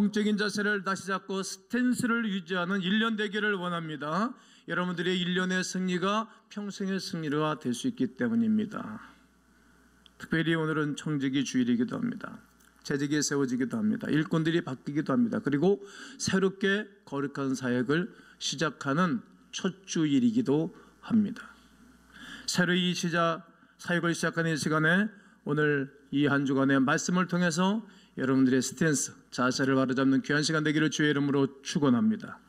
영적인 자세를 다시 잡고 스탠스를 유지하는 1년 되기를 원합니다. 여러분들의 1년의 승리가 평생의 승리가 될 수 있기 때문입니다. 특별히 오늘은 청지기 주일이기도 합니다. 재직이 세워지기도 합니다. 일꾼들이 바뀌기도 합니다. 그리고 새롭게 거룩한 사역을 시작하는 첫 주일이기도 합니다. 새로이 사역을 시작하는 이 시간에 오늘 이 한 주간의 말씀을 통해서 여러분들의 스탠스, 자세를 바로잡는 귀한 시간 되기를 주의 이름으로 축원합니다.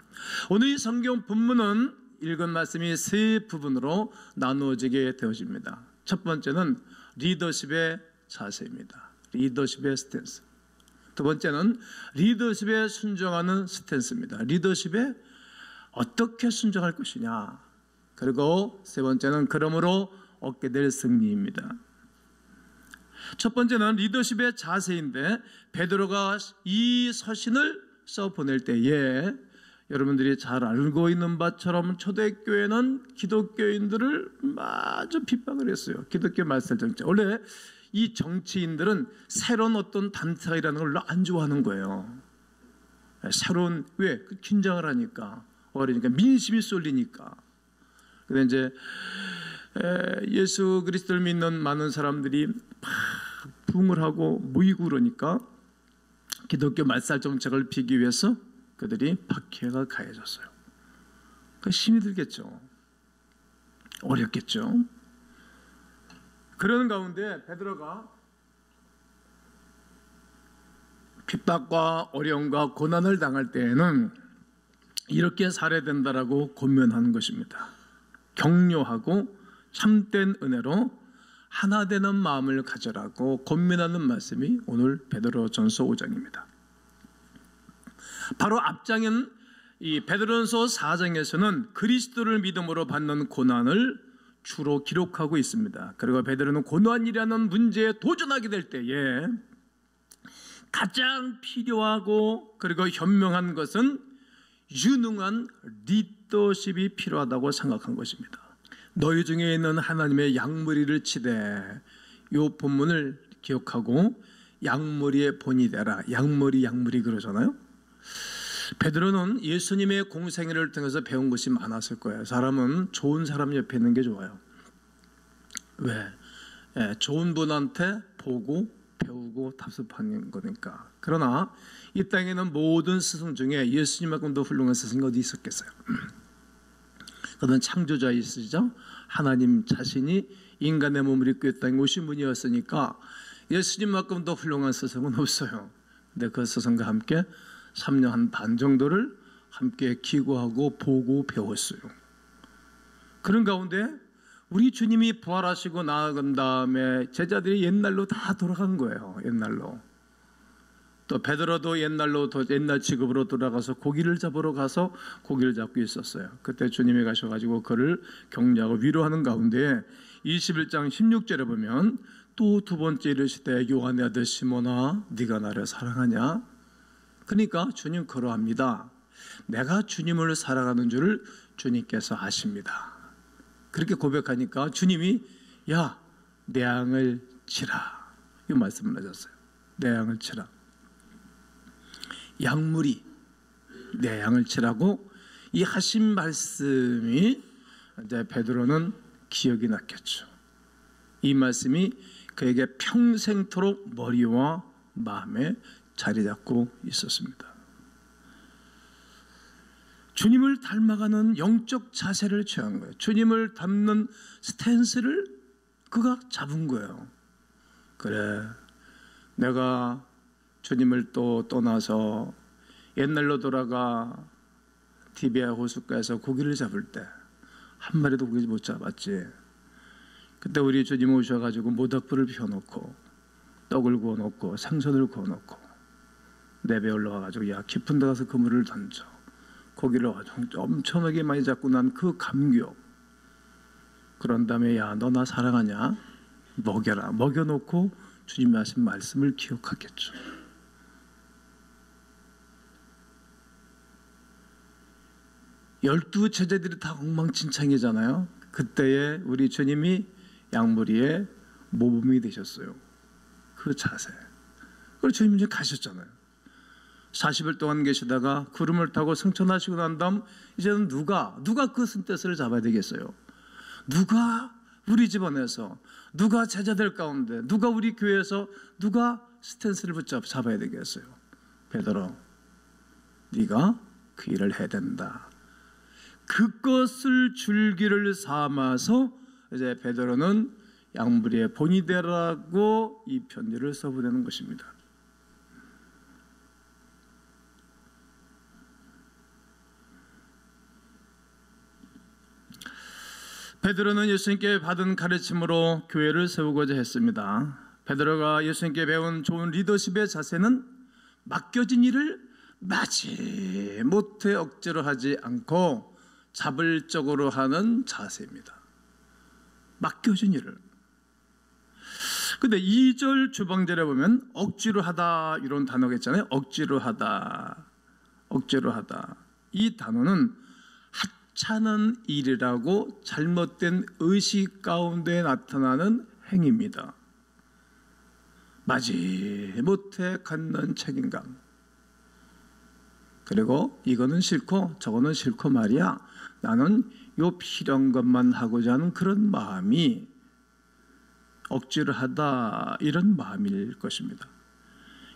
오늘 이 성경 본문은 읽은 말씀이 세 부분으로 나누어지게 되어집니다. 첫 번째는 리더십의 자세입니다. 리더십의 스탠스. 두 번째는 리더십에 순종하는 스탠스입니다. 리더십에 어떻게 순종할 것이냐. 그리고 세 번째는 그러므로 얻게 될 승리입니다. 첫 번째는 리더십의 자세인데, 베드로가 이 서신을 써보낼 때에 여러분들이 잘 알고 있는 바처럼 초대교회는 기독교인들을 마저 핍박을 했어요. 기독교 말살 정치. 원래 이 정치인들은 새로운 어떤 단체가 일하는 걸 안 좋아하는 거예요. 새로운, 왜? 긴장을 하니까, 어리니까, 민심이 쏠리니까. 근데 이제 예수 그리스도를 믿는 많은 사람들이 막 부흥을 하고 모이고 그러니까 기독교 말살 정책을 피기 위해서 그들이 박해가 가해졌어요. 그 힘이 들겠죠. 어렵겠죠. 그러는 가운데 베드로가 핍박과 어려움과 고난을 당할 때에는 이렇게 살아야 된다라고 권면하는 것입니다. 격려하고 참된 은혜로 하나 되는 마음을 가져라고 권면하는 말씀이 오늘 베드로전서 5장입니다. 바로 앞장인 이 베드로전서 4장에서는 그리스도를 믿음으로 받는 고난을 주로 기록하고 있습니다. 그리고 베드로는 고난이라는 문제에 도전하게 될 때에 가장 필요하고 그리고 현명한 것은 유능한 리더십이 필요하다고 생각한 것입니다. 너희 중에 있는 하나님의 양머리를 치되, 이 본문을 기억하고 양머리의 본이 되라. 양머리 그러잖아요. 베드로는 예수님의 공생애를 통해서 배운 것이 많았을 거예요. 사람은 좋은 사람 옆에 있는 게 좋아요. 왜? 좋은 분한테 보고 배우고 답습하는 거니까. 그러나 이 땅에는 모든 스승 중에 예수님만큼 더 훌륭한 스승이 어디 있었겠어요? 그는 창조자이시죠. 하나님 자신이 인간의 몸을 입고 이 땅에 오신 분이었으니까 예수님만큼 더 훌륭한 스승은 없어요. 근데 그 스승과 함께 3년 한 반 정도를 함께 기고하고 보고 배웠어요. 그런 가운데 우리 주님이 부활하시고 나아간 다음에 제자들이 옛날로 다 돌아간 거예요. 옛날로. 또 베드로도 옛날로 옛날 직업으로 돌아가서 고기를 잡으러 가서 고기를 잡고 있었어요. 그때 주님이 가셔가지고 그를 격려하고 위로하는 가운데 21장 16절에 보면 또 두 번째 이르시되 요한의 아들 시몬아 네가 나를 사랑하냐? 그러니까 주님 그러합니다. 내가 주님을 사랑하는 줄을 주님께서 아십니다. 그렇게 고백하니까 주님이 야 내 양을 치라 이 말씀을 하셨어요. 내 양을 치라. 양무리 내 양을 치라고 이 하신 말씀이 이제 베드로는 기억이 났겠죠. 이 말씀이 그에게 평생토록 머리와 마음에 자리 잡고 있었습니다. 주님을 닮아가는 영적 자세를 취한 거예요. 주님을 닮는 스탠스를 그가 잡은 거예요. 그래, 내가 주님을 또 떠나서 옛날로 돌아가 디베아 호숫가에서 고기를 잡을 때 한 마리도 고기 못 잡았지. 그때 우리 주님 오셔가지고 모닥불을 피워놓고 떡을 구워놓고 생선을 구워놓고 내 배에 올라와가지고 야 깊은 데 가서 그물을 던져 고기를 엄청나게 많이 잡고 난 그 감격. 그런 다음에 야 너 나 사랑하냐? 먹여라. 먹여놓고 주님이 하신 말씀을 기억하겠죠. 열두 제자들이 다 엉망진창이잖아요. 그때에 우리 주님이 양머리에 모범이 되셨어요. 그 자세. 그리고 주님 이제 가셨잖아요. 40일 동안 계시다가 구름을 타고 승천하시고 난 다음 이제는 누가 그 뜻을 잡아야 되겠어요? 누가 우리 집안에서, 누가 제자들 가운데, 누가 우리 교회에서 누가 스탠스를 잡아야 되겠어요? 베드로, 네가 그 일을 해야 된다. 그것을 줄기를 삼아서 이제 베드로는 양무리의 본이 되라고 이 편지를 써보내는 것입니다. 베드로는 예수님께 받은 가르침으로 교회를 세우고자 했습니다. 베드로가 예수님께 배운 좋은 리더십의 자세는 맡겨진 일을 마지못해 억지로 하지 않고 자발적으로 하는 자세입니다. 맡겨진 일을. 근데 2절 주방절에 보면 억지로 하다 이런 단어가 있잖아요. 억지로 하다. 이 단어는 하찮은 일이라고 잘못된 의식 가운데 나타나는 행위입니다. 마지못해 갖는 책임감. 그리고 이거는 싫고 저거는 싫고 말이야. 나는 요 필요한 것만 하고자 하는 그런 마음이 억지로 하다 이런 마음일 것입니다.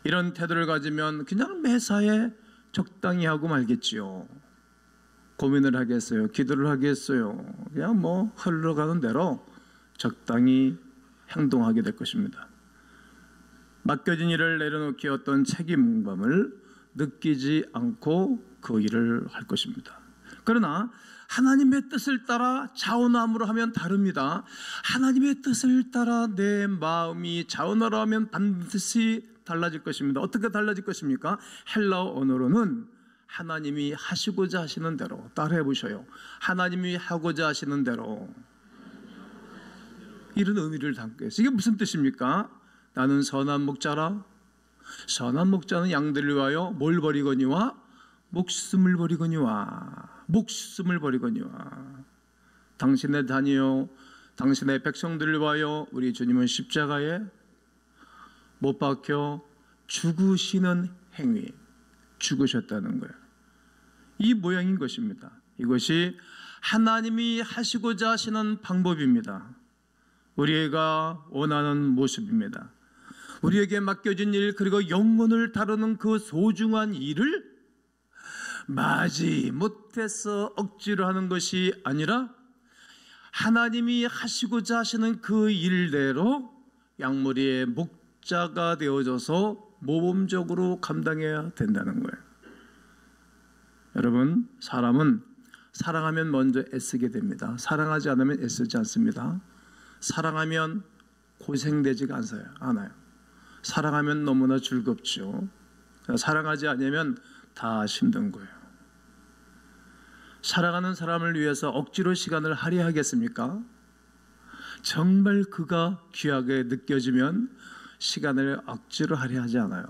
이런 태도를 가지면 그냥 매사에 적당히 하고 말겠지요. 고민을 하겠어요? 기도를 하겠어요? 그냥 뭐 흘러가는 대로 적당히 행동하게 될 것입니다. 맡겨진 일을 내려놓기 어떤 책임감을 느끼지 않고 그 일을 할 것입니다. 그러나 하나님의 뜻을 따라 자원함으로 하면 다릅니다. 하나님의 뜻을 따라 내 마음이 자원하러 하면 반드시 달라질 것입니다. 어떻게 달라질 것입니까? 헬라어 언어로는 하나님이 하시고자 하시는 대로, 따라해 보셔요. 하나님이 하고자 하시는 대로, 이런 의미를 담고 있어요. 이게 무슨 뜻입니까? 나는 선한 목자라. 선한 목자는 양들을 위하여 뭘 버리거니와 목숨을 버리거니와 당신의 자녀요 당신의 백성들을 위하여 우리 주님은 십자가에 못 박혀 죽으시는 행위, 죽으셨다는 거예요. 이 모양인 것입니다. 이것이 하나님이 하시고자 하시는 방법입니다. 우리가 원하는 모습입니다. 우리에게 맡겨진 일, 그리고 영혼을 다루는 그 소중한 일을 마지못해서 억지로 하는 것이 아니라 하나님이 하시고자 하시는 그 일대로 양무리의 목자가 되어져서 모범적으로 감당해야 된다는 거예요. 여러분, 사람은 사랑하면 먼저 애쓰게 됩니다. 사랑하지 않으면 애쓰지 않습니다. 사랑하면 고생되지가 않아요. 사랑하면 너무나 즐겁죠. 사랑하지 않으면 다 힘든 거예요. 사랑하는 사람을 위해서 억지로 시간을 할애하겠습니까? 정말 그가 귀하게 느껴지면 시간을 억지로 할애하지 않아요.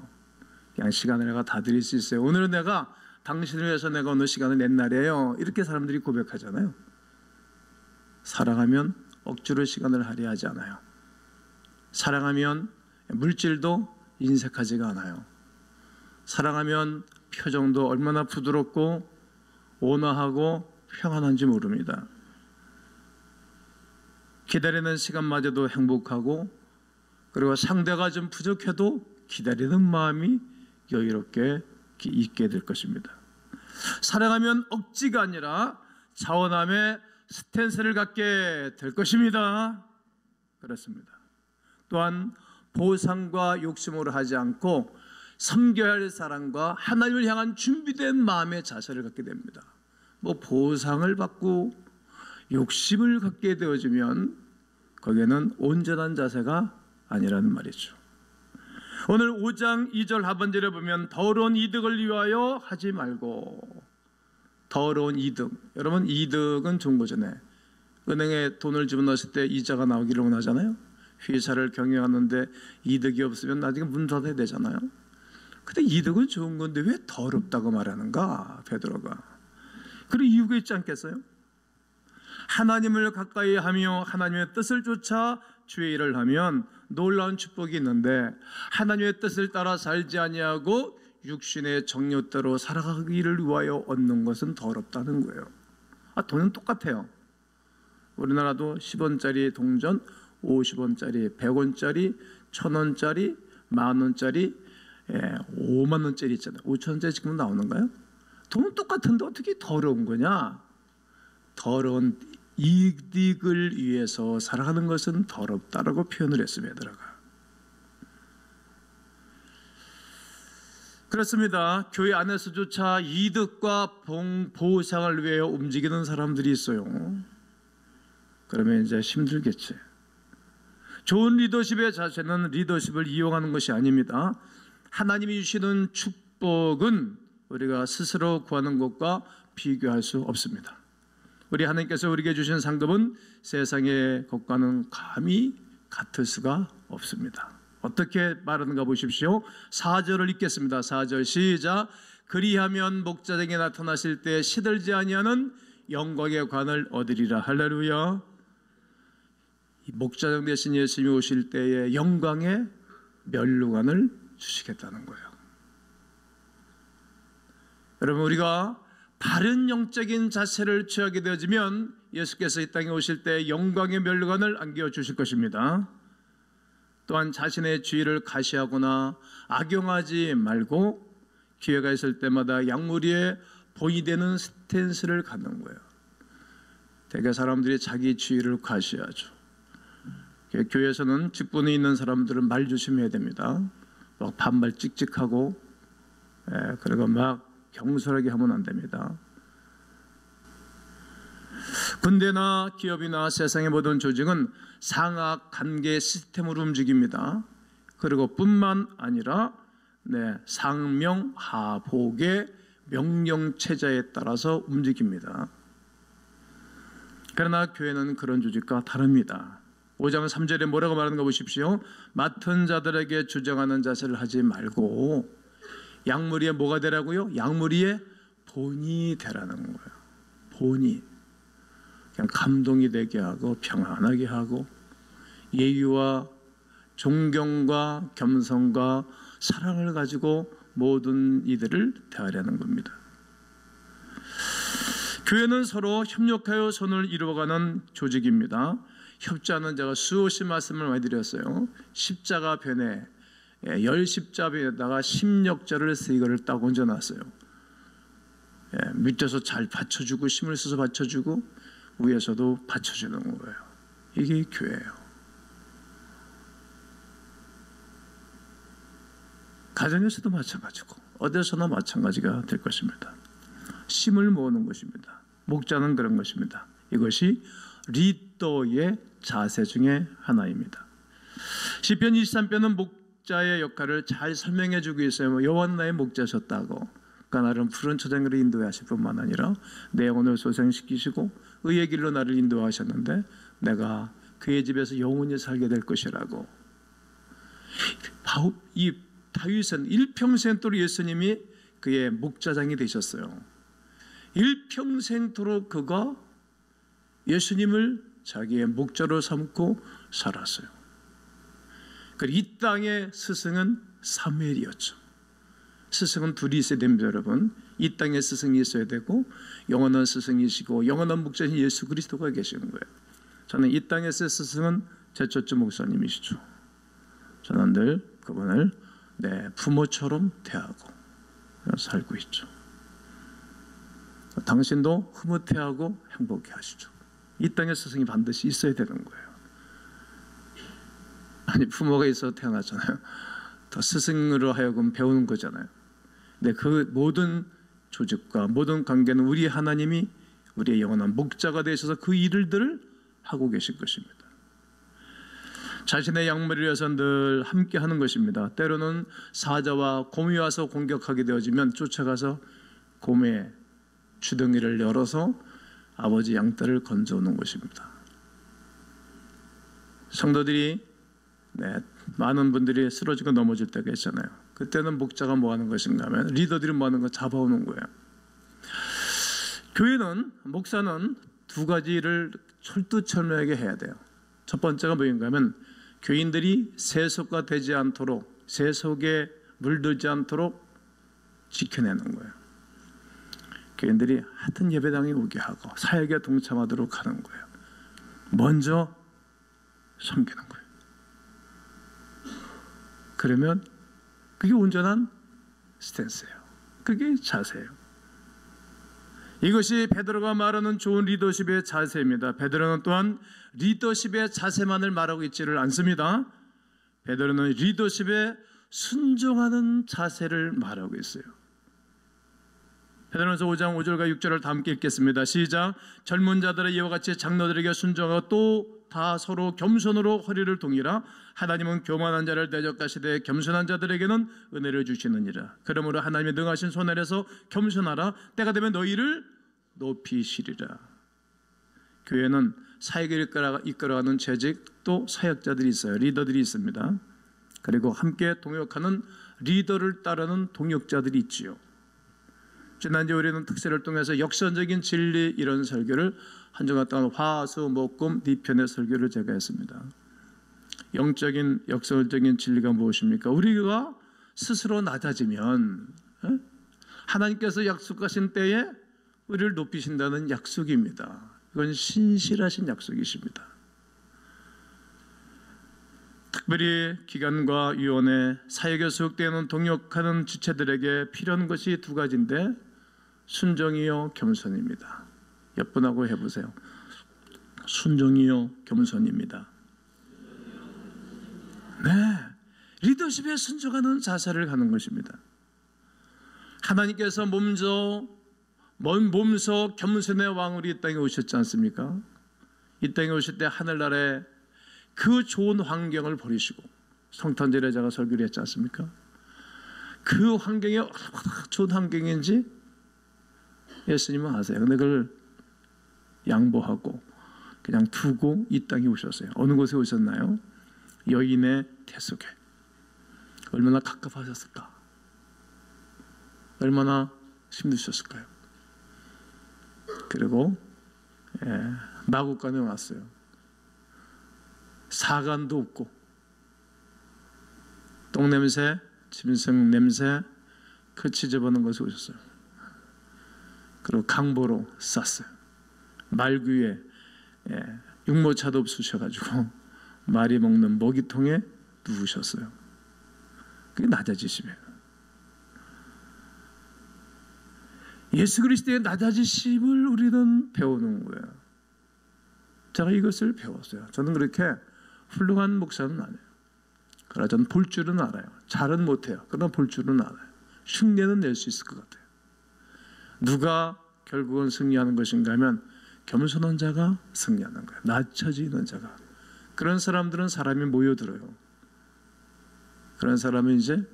그냥 시간을 내가 다 드릴 수 있어요. 오늘은 내가 당신을 위해서 내가 오늘 시간을 낸 날이에요. 이렇게 사람들이 고백하잖아요. 사랑하면 억지로 시간을 할애하지 않아요. 사랑하면 물질도 인색하지가 않아요. 사랑하면 표정도 얼마나 부드럽고 온화하고 평안한지 모릅니다. 기다리는 시간마저도 행복하고, 그리고 상대가 좀 부족해도 기다리는 마음이 여유롭게 있게 될 것입니다. 사랑하면 억지가 아니라 자원함의 스탠스를 갖게 될 것입니다. 그렇습니다. 또한 보상과 욕심으로 하지 않고 섬겨야 할 사랑과 하나님을 향한 준비된 마음의 자세를 갖게 됩니다. 뭐 보상을 받고 욕심을 갖게 되어지면 거기에는 온전한 자세가 아니라는 말이죠. 오늘 5장 2절 하반절에 보면 더러운 이득을 위하여 하지 말고, 더러운 이득. 여러분, 이득은 좋은 거잖아요. 은행에 돈을 집어넣었을 때 이자가 나오기를 원하잖아요. 회사를 경영하는데 이득이 없으면 나중에 문 닫아야 되잖아요. 근데 이득은 좋은 건데 왜 더럽다고 말하는가, 베드로가. 그런 이유가 있지 않겠어요? 하나님을 가까이 하며 하나님의 뜻을 쫓아 주의 일을 하면 놀라운 축복이 있는데, 하나님의 뜻을 따라 살지 아니하고 육신의 정욕대로 살아가기를 위하여 얻는 것은 더럽다는 거예요. 돈은 똑같아요. 우리나라도 10원짜리 동전, 50원짜리, 100원짜리, 1000원짜리, 10,000원짜리, 50,000원짜리 있잖아요. 5,000원짜리 지금 나오는가요? 돈은 똑같은데 어떻게 더러운 거냐? 더러운 이익을 위해서 살아가는 것은 더럽다라고 표현을 했습니다. 그렇습니다. 교회 안에서조차 이득과 보상을 위해 움직이는 사람들이 있어요. 그러면 이제 힘들겠지. 좋은 리더십의 자세는 리더십을 이용하는 것이 아닙니다. 하나님이 주시는 축복은 우리가 스스로 구하는 것과 비교할 수 없습니다. 우리 하나님께서 우리에게 주신 상급은 세상의 것과는 감히 같을 수가 없습니다. 어떻게 말하는가 보십시오. 4절을 읽겠습니다. 4절 시작. 그리하면 목자장에 나타나실 때 시들지 아니하는 영광의 관을 얻으리라. 할렐루야. 목자장 대신 예수님이 오실 때에 영광의 면류관을 주시겠다는 거예요. 여러분, 우리가 바른 영적인 자세를 취하게 되어지면 예수께서 이 땅에 오실 때 영광의 면류관을 안겨주실 것입니다. 또한 자신의 주의를 가시하거나 악용하지 말고 기회가 있을 때마다 양무리에 본이 되는 스탠스를 갖는 거예요. 대개 사람들이 자기 주의를 가시하죠. 교회에서는 직분이 있는 사람들은 말 조심해야 됩니다. 막 반말 찍찍하고 그리고 막 경솔하게 하면 안 됩니다. 군대나 기업이나 세상의 모든 조직은 상하 관계 시스템으로 움직입니다. 그리고 뿐만 아니라 상명하복의 명령체제에 따라서 움직입니다. 그러나 교회는 그런 조직과 다릅니다. 5장 3절에 뭐라고 말하는가 보십시오. 맡은 자들에게 주장하는 자세를 하지 말고 양무리에 뭐가 되라고요? 양무리에 본이 되라는 거예요. 본이. 그냥 감동이 되게 하고 평안하게 하고 예의와 존경과 겸손과 사랑을 가지고 모든 이들을 대하려는 겁니다. 교회는 서로 협력하여 손을 이루어가는 조직입니다. 협조하는 자가 수없이 말씀을 많이 드렸어요. 십자가 변에 열십자변에다가 십력자를 이거를 딱 얹어놨어요. 밑에서 잘 받쳐주고 힘을 써서 받쳐주고 위에서도 받쳐주는 거예요. 이게 교회예요. 가정에서도 마찬가지고 어디서나 마찬가지가 될 것입니다. 힘을 모으는 것입니다. 목자는 그런 것입니다. 이것이 리더의 자세 중에 하나입니다. 시편 23편은 목자의 역할을 잘 설명해 주고 있어요. 여호와는 나의 목자셨다고. 그러니까 나를 푸른 초장으로 인도하실 뿐만 아니라 내 영혼을 소생시키시고 의의 길로 나를 인도하셨는데 내가 그의 집에서 영원히 살게 될 것이라고. 이 다윗은 일평생토록 예수님이 그의 목자장이 되셨어요. 일평생토록 그가 예수님을 자기의 목자로 삼고 살았어요. 그리고 이 땅의 스승은 사무엘이었죠. 스승은 둘이 있어야 됩니다, 여러분. 이 땅에 스승이 있어야 되고 영원한 스승이시고 영원한 목자신 예수 그리스도가 계시는 거예요. 저는 이 땅에서의 스승은 제초주 목사님이시죠. 저는 늘 그분을 내 부모처럼 대하고 살고 있죠. 당신도 흐뭇해하고 행복해 하시죠. 이 땅의 스승이 반드시 있어야 되는 거예요. 아니, 부모가 있어서 태어났잖아요. 더 스승으로 하여금 배우는 거잖아요. 근데 그 모든 조직과 모든 관계는 우리 하나님이 우리의 영원한 목자가 되셔서 그 일들을 하고 계실 것입니다. 자신의 양무리를 위해서 늘 함께 하는 것입니다. 때로는 사자와 곰이 와서 공격하게 되어지면 쫓아가서 곰의 주둥이를 열어서 아버지 양떼를 건져오는 것입니다. 성도들이 많은 분들이 쓰러지고 넘어질 때가 있잖아요. 그때는 목자가 뭐 하는 것인가 하면 리더들이 뭐 하는 거 잡아오는 거예요. 교회는 목사는 두 가지를 철두철미하게 해야 돼요. 첫 번째가 뭐인가 하면 교인들이 세속화 되지 않도록, 세속에 물들지 않도록 지켜내는 거예요. 교인들이 하여튼 예배당에 오게 하고 사역에 동참하도록 하는 거예요. 먼저 섬기는 거예요. 그러면 그게 온전한 스탠스예요. 그게 자세예요. 이것이 베드로가 말하는 좋은 리더십의 자세입니다. 베드로는 또한 리더십의 자세만을 말하고 있지를 않습니다. 베드로는 리더십에 순종하는 자세를 말하고 있어요. 베드로전서 5장 5절과 6절을 다 함께 읽겠습니다. 시작. 젊은 자들의 이와 같이 장로들에게 순종하고 또 다 서로 겸손으로 허리를 동이라. 하나님은 교만한 자를 대적하시되 겸손한 자들에게는 은혜를 주시느니라. 그러므로 하나님의 능하신 손 아래서 겸손하라. 때가 되면 너희를 높이시리라. 교회는 사역을 이끌어가는 재직 또 사역자들이 있어요. 리더들이 있습니다. 그리고 함께 동역하는 리더를 따르는 동역자들이 있지요. 지난주에 우리는 특세를 통해서 역선적인 진리 이런 설교를 한 주간 동안 화수목금 네 편의 설교를 제가 했습니다. 영적인 역설적인 진리가 무엇입니까? 우리가 스스로 낮아지면 하나님께서 약속하신 때에 우리를 높이신다는 약속입니다. 이건 신실하신 약속이십니다. 특별히 기관과 위원회, 사역에 소속되는 동역하는 지체들에게 필요한 것이 두 가지인데 순종이요 겸손입니다. 옆분하고 해보세요. 순종이요 겸손입니다. 네, 리더십에 순종하는 자세를 가는 것입니다. 하나님께서 몸소 겸손의 왕으로 이 땅에 오셨지 않습니까? 이 땅에 오실 때 하늘나라에 그 좋은 환경을 버리시고, 성탄절에 제가 설교를 했지 않습니까? 그 환경이 얼마나 좋은 환경인지 예수님은 아세요. 근데 그걸 양보하고 그냥 두고 이 땅에 오셨어요. 어느 곳에 오셨나요? 여인의 태 속에. 얼마나 갑갑하셨을까? 얼마나 힘드셨을까요? 그리고 마구간에 왔어요. 사관도 없고 똥냄새, 짐승 냄새 그 지저분한 것에 오셨어요. 그리고 강보로 쌌어요. 말귀에 육모차도 없으셔가지고 말이 먹는 먹이통에 누우셨어요. 그게 낮아지심이에요. 예수 그리스도의 낮아지심을 우리는 배우는 거예요. 제가 이것을 배웠어요. 저는 그렇게 훌륭한 목사는 아니에요. 그러나 저는 볼 줄은 알아요. 잘은 못해요. 그러나 볼 줄은 알아요. 흉내는 낼 수 있을 것 같아요. 누가 결국은 승리하는 것인가 하면 겸손한 자가 승리하는 거예요. 낮춰지는 자가. 그런 사람들은 사람이 모여들어요. 그런 사람은 이제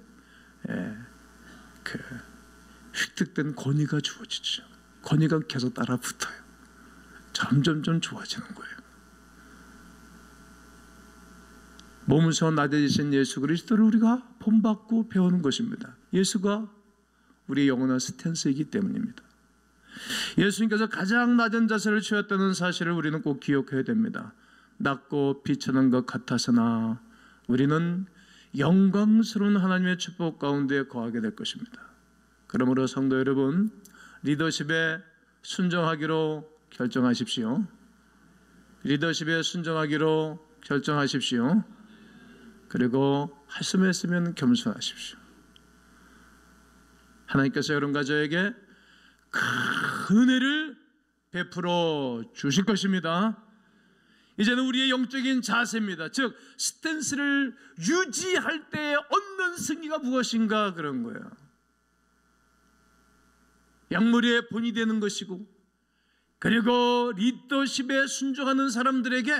그 획득된 권위가 주어지죠. 권위가 계속 따라 붙어요. 점점점 좋아지는 거예요. 몸소 낮아지신 예수 그리스도를 우리가 본받고 배우는 것입니다. 예수가 우리의 영원한 스탠스이기 때문입니다. 예수님께서 가장 낮은 자세를 취했다는 사실을 우리는 꼭 기억해야 됩니다. 낮고 비천한 것 같아서나 우리는 영광스러운 하나님의 축복 가운데 거하게 될 것입니다. 그러므로 성도 여러분, 리더십에 순종하기로 결정하십시오. 리더십에 순종하기로 결정하십시오. 그리고 할 수만 있으면 겸손하십시오. 하나님께서 여러분과 저에게 큰 은혜를 베풀어 주실 것입니다. 이제는 우리의 영적인 자세입니다. 즉 스탠스를 유지할 때 얻는 승리가 무엇인가 그런 거예요. 양머리의 본이 되는 것이고, 그리고 리더십에 순종하는 사람들에게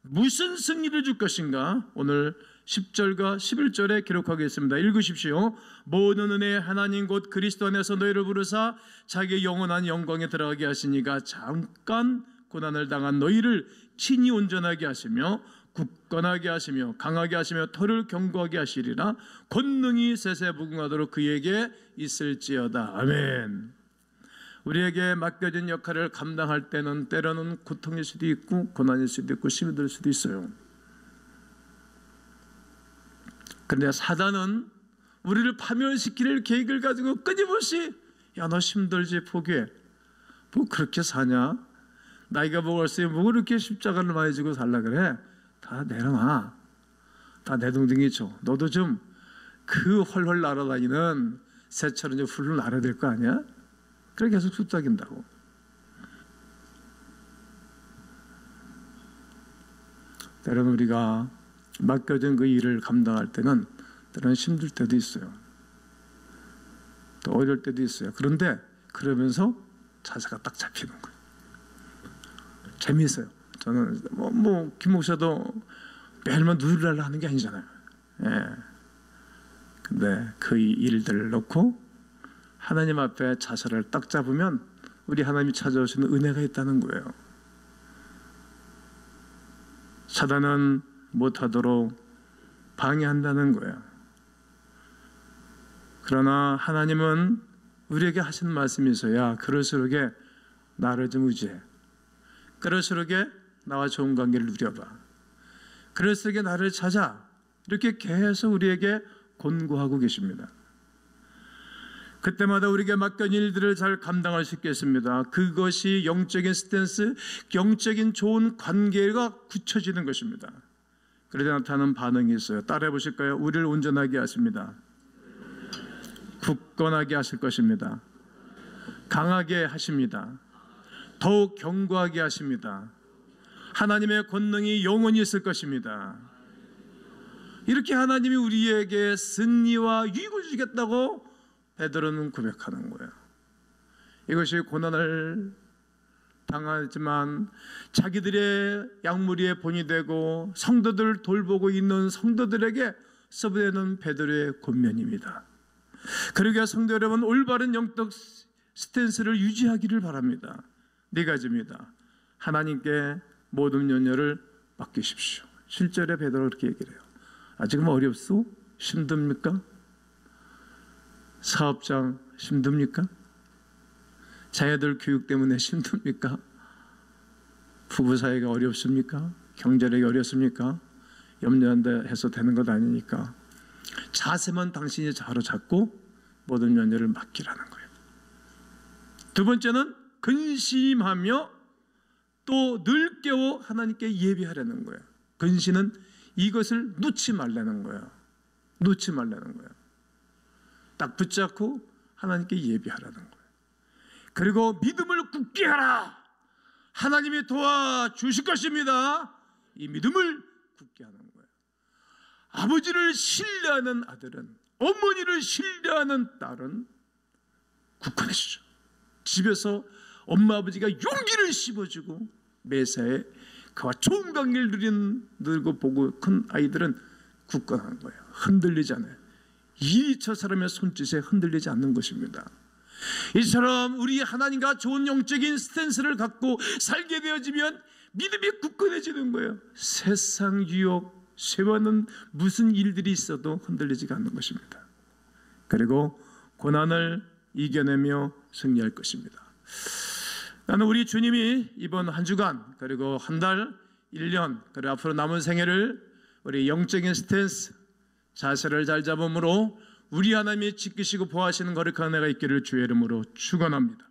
무슨 승리를 줄 것인가 오늘 10절과 11절에 기록하겠습니다. 읽으십시오. 모든 은혜의 하나님 곧 그리스도 안에서 너희를 부르사 자기의 영원한 영광에 들어가게 하시니가 잠깐 고난을 당한 너희를 친히 온전하게 하시며 굳건하게 하시며 강하게 하시며 터를 견고하게 하시리라. 권능이 세세무궁하도록 그에게 있을지어다. 아멘. 우리에게 맡겨진 역할을 감당할 때는 때로는 고통일 수도 있고 고난일 수도 있고 힘이 들 수도 있어요. 그런데 사단은 우리를 파멸시킬 계획을 가지고 끊임없이 야, 너 힘들지, 포기해. 뭐 그렇게 사냐? 나이가 먹었으니 뭐 그렇게 십자가를 많이 지고 살라 그래? 다 내려놔. 다 내 동댕이 줘. 너도 좀 그 헐헐 날아다니는 새처럼 좀 훌훌 날아야 될 거 아니야? 그래 계속 숫닥인다고. 때로는 우리가 맡겨진 그 일을 감당할 때는 때로는 힘들 때도 있어요. 또 어려울 때도 있어요. 그런데 그러면서 자세가 딱 잡히는 거예요. 재미있어요. 저는 김 목사도 매일만 누리려고 하는 게 아니잖아요. 예. 근데 그 일들을 놓고 하나님 앞에 자세를 딱 잡으면 우리 하나님이 찾아오시는 은혜가 있다는 거예요. 사단은 못하도록 방해한다는 거예요. 그러나 하나님은 우리에게 하신 말씀이 있어야 그럴수록에 나를 좀 의지해. 그럴수록에 나와 좋은 관계를 누려봐. 그럴수록에 나를 찾아. 이렇게 계속 우리에게 권고하고 계십니다. 그때마다 우리에게 맡겨진 일들을 잘 감당할 수 있겠습니다. 그것이 영적인 스탠스, 영적인 좋은 관계가 굳혀지는 것입니다. 그러다 나타나는 반응이 있어요. 따라해 보실까요? 우리를 온전하게 하십니다. 굳건하게 하실 것입니다. 강하게 하십니다. 더욱 견고하게 하십니다. 하나님의 권능이 영원히 있을 것입니다. 이렇게 하나님이 우리에게 승리와 유익을 주겠다고 베드로는 고백하는 거예요. 이것이 고난을 당하지만 자기들의 약물의 본이 되고 성도들을 돌보고 있는 성도들에게 서브되는 베드로의 권면입니다. 그러기에 성도 여러분, 올바른 영적 스탠스를 유지하기를 바랍니다. 네 가지입니다. 하나님께 모든 연료를 맡기십시오. 7절에 베드로가 그렇게 얘기를 해요. 아직은 어렵소? 힘듭니까? 사업장 힘듭니까? 자녀들 교육 때문에 힘듭니까? 부부 사이가 어렵습니까? 경제력이 어렵습니까? 염려한다 해서 되는 것 아니니까 자세만 당신이 바로잡고 모든 연료를 맡기라는 거예요. 두 번째는 근심하며 또 늘 깨워 하나님께 예비하라는 거예요. 근심은 이것을 놓지 말라는 거예요. 놓지 말라는 거예요. 딱 붙잡고 하나님께 예비하라는 거예요. 그리고 믿음을 굳게 하라. 하나님이 도와주실 것입니다. 이 믿음을 굳게 하는 거예요. 아버지를 신뢰하는 아들은, 어머니를 신뢰하는 딸은 굳건해지죠. 집에서 엄마 아버지가 용기를 씹어주고 매사에 그와 좋은 관계를 누리고 보고 큰 아이들은 굳건한 거예요. 흔들리지 않아요. 이 저 사람의 손짓에 흔들리지 않는 것입니다. 이처럼 우리 하나님과 좋은 영적인 스탠스를 갖고 살게 되어지면 믿음이 굳건해지는 거예요. 세상 유혹, 세워는 무슨 일들이 있어도 흔들리지가 않는 것입니다. 그리고 고난을 이겨내며 승리할 것입니다. 나는 우리 주님이 이번 한 주간, 그리고 한 달, 1년, 그리고 앞으로 남은 생애를 우리 영적인 스탠스, 자세를 잘 잡음으로 우리 하나님이 지키시고 보호하시는 거룩한 은혜가 있기를 주의 이름으로 축원합니다.